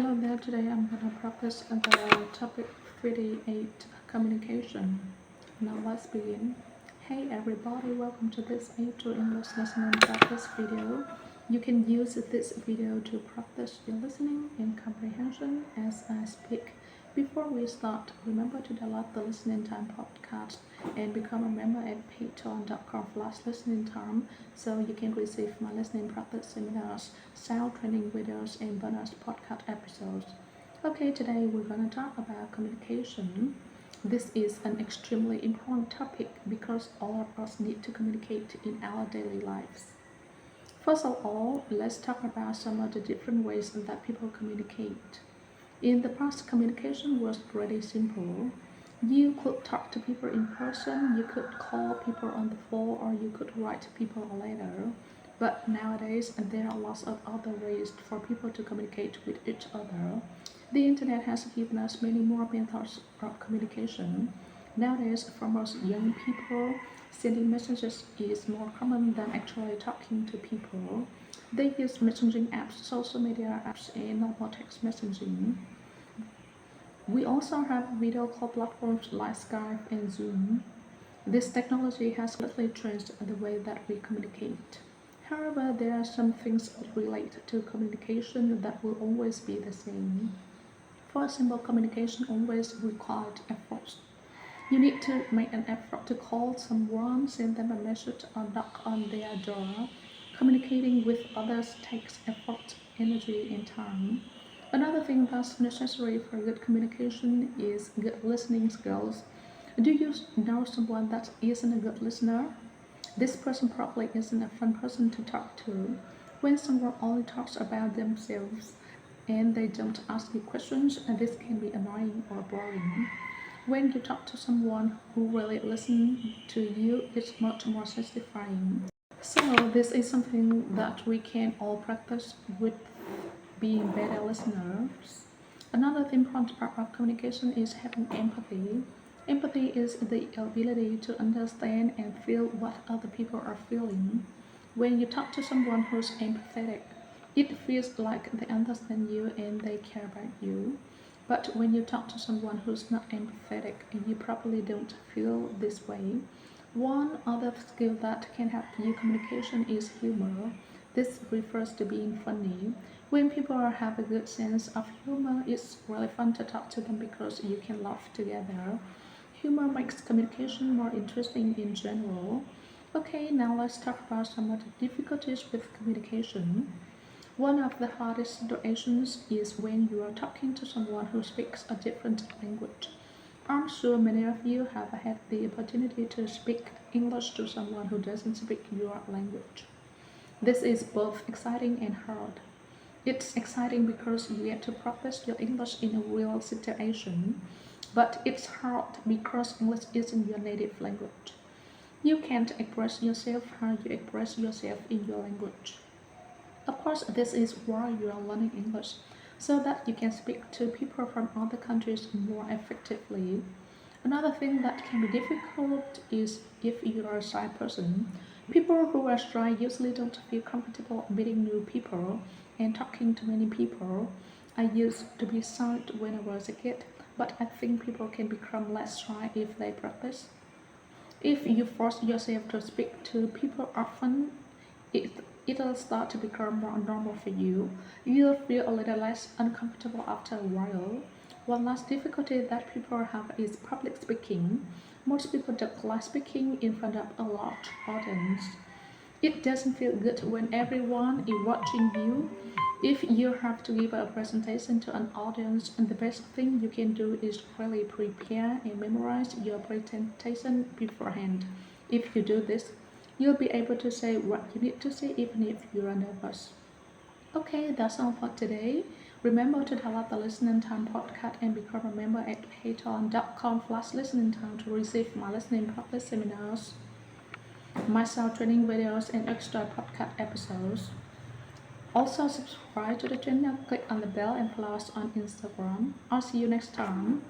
Hello there, today I'm going to practice the topic 38 communication. Now let's begin. Hey everybody, welcome to this A2 English listening practice video. You can use this video to practice your listening and comprehension as I speak. Before we start, remember to download the Listening Time podcast and become a member at patreon.com/listeningtime so you can receive my listening practice seminars, sound training videos, and bonus podcast episodes. Okay, today we're going to talk about communication. This is an extremely important topic because all of us need to communicate in our daily lives. First of all, let's talk about some of the different ways that people communicate. In the past, communication was pretty simple. You could talk to people in person, you could call people on the phone, or you could write people a letter. But nowadays, there are lots of other ways for people to communicate with each other. The internet has given us many more methods of communication. Nowadays, for most young people, sending messages is more common than actually talking to people. They use messaging apps, social media apps, and normal text messaging. We also have video call platforms like Skype and Zoom. This technology has greatly changed the way that we communicate. However, there are some things related to communication that will always be the same. For example, communication always requires effort. You need to make an effort to call someone, send them a message, or knock on their door. Communicating with others takes effort, energy, and time. Another thing that's necessary for good communication is good listening skills. Do you know someone that isn't a good listener? This person probably isn't a fun person to talk to. When someone only talks about themselves and they don't ask you questions, this can be annoying or boring. When you talk to someone who really listens to you, it's much more satisfying. So, this is something that we can all practice with being better listeners. Another important part of communication is having empathy. Empathy is the ability to understand and feel what other people are feeling. When you talk to someone who's empathetic, it feels like they understand you and they care about you. But when you talk to someone who's not empathetic, you probably don't feel this way. One other skill that can help you communication is humor. This refers to being funny. When people have a good sense of humor, it's really fun to talk to them because you can laugh together. Humor makes communication more interesting in general. Okay, now let's talk about some of the difficulties with communication. One of the hardest situations is when you are talking to someone who speaks a different language. I'm sure many of you have had the opportunity to speak English to someone who doesn't speak your language. This is both exciting and hard. It's exciting because you get to practice your English in a real situation, but it's hard because English isn't your native language. You can't express yourself how you express yourself in your language. Of course, this is why you are learning English, so that you can speak to people from other countries more effectively. Another thing that can be difficult is if you are a shy person. People who are shy usually don't feel comfortable meeting new people and talking to many people. I used to be shy when I was a kid, but I think people can become less shy if they practice. If you force yourself to speak to people often, it, it'll start to become more normal for you. You'll feel a little less uncomfortable after a while. One last difficulty that people have is public speaking. Most people don't like speaking in front of a large audience. It doesn't feel good when everyone is watching you. If you have to give a presentation to an audience, the best thing you can do is really prepare and memorize your presentation beforehand. If you do this, you'll be able to say what you need to say even if you are nervous. Okay, that's all for today. Remember to download the Listening Time podcast and become a member at patreon.com/listening time to receive my listening practice seminars, my sound training videos, and extra podcast episodes. Also subscribe to the channel, click on the bell, and follow us on Instagram. I'll see you next time.